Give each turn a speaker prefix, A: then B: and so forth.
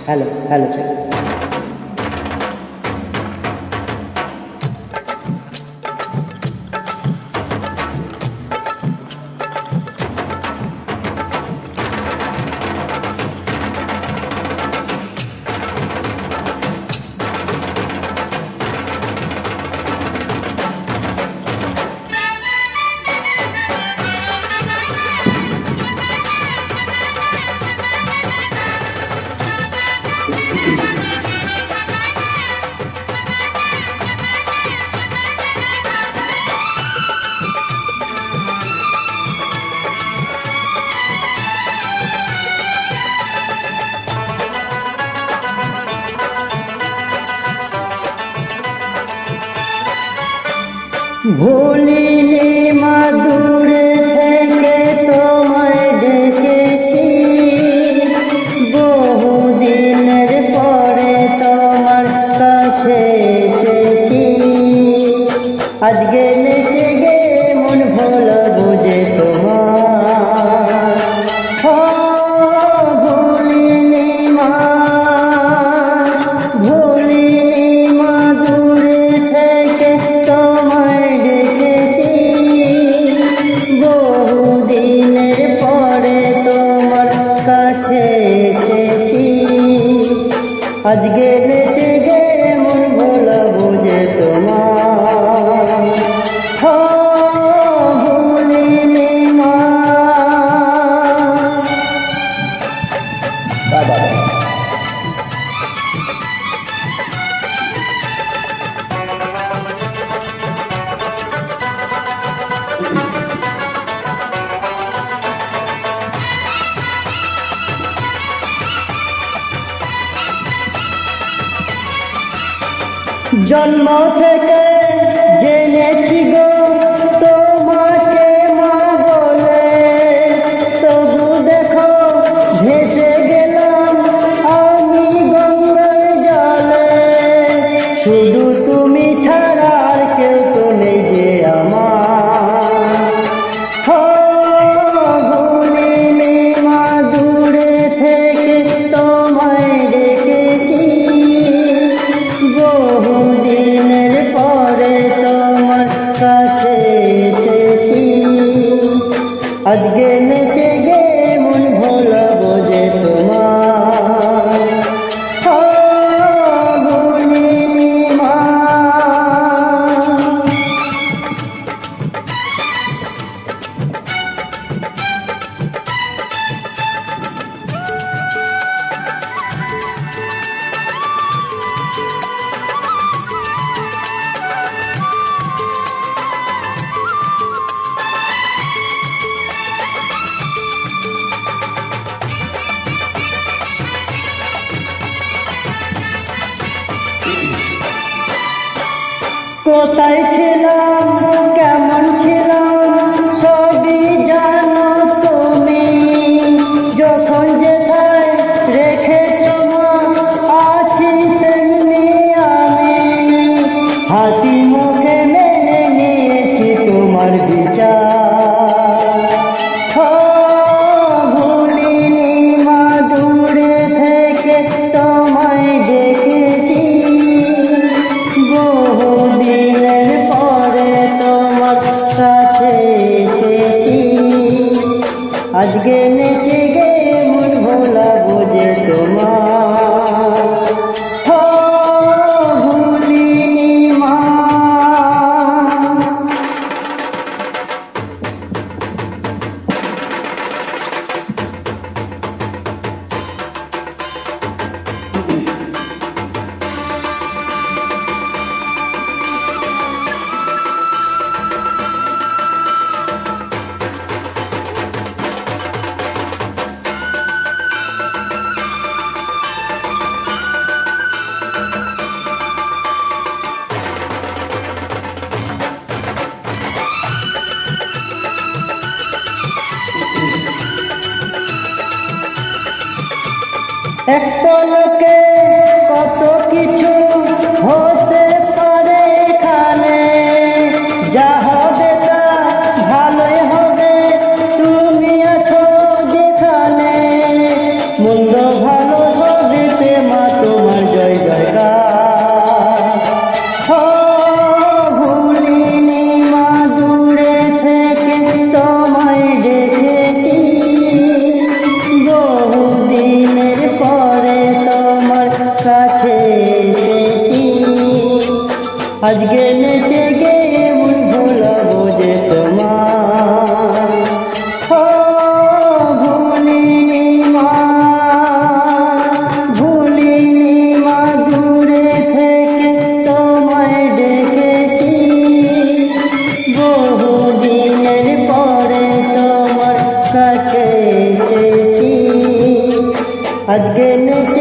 A: Hello hello sir. ভুলিনি মা দূরে থেকে তোমায় দেখেছি, বহুদিনের পরে তোমার কাছে এসেছি। আজকে নেচে গে মন ভোলা বুঝে তোমার, ভুলিনি মা, ভুলিনি মা দূরে থেকে তোমায় দেখেছি, বহুদিনের পরে তোমার কাছে এসেছি। আজকে নেচে গে মন ভোলা বুঝে তোমার, ভুলিনি মা। বাবা জন্ম থেকে জেনেছি গো তোমাকে মা বলে, তবু দেখো ভেসে গেলাম আমি গঙ্গার জলে। শুধু তুমি ছাড়া আর কেউ তো নেই যে আমার, ভুলিনি মা দূরে থেকে তোমায় দেখেছি, বহুদিনের পরে তোমার কাছে এসেছি। আজকে নেচে গে মন ভোলা বোঝে তোমার, ভুলিনি মা। কোথায় ছিলাম কেমন ছিলাম সবই জানো তুমি, যখন যেথায় রেখেছ মা আছি তেমনি আমি। হাসি মুখে মেনে নিয়েছি তোমার বিচার, ভুলিনি মা দূরে থেকে তোমায় দেখেছি, বহুদিনের পরে তোমার কাছে এসেছি। আজকে নেচে গে মন ভোলা বোঝে তোমার, ভুলিনি মা। এক পলকে কত কিছু হতে পারে এখানে, যা হবে তা ভালোই হবে, তুমি আছো যেখানে। মন্দ ভালো সবিতে আজকে নেশা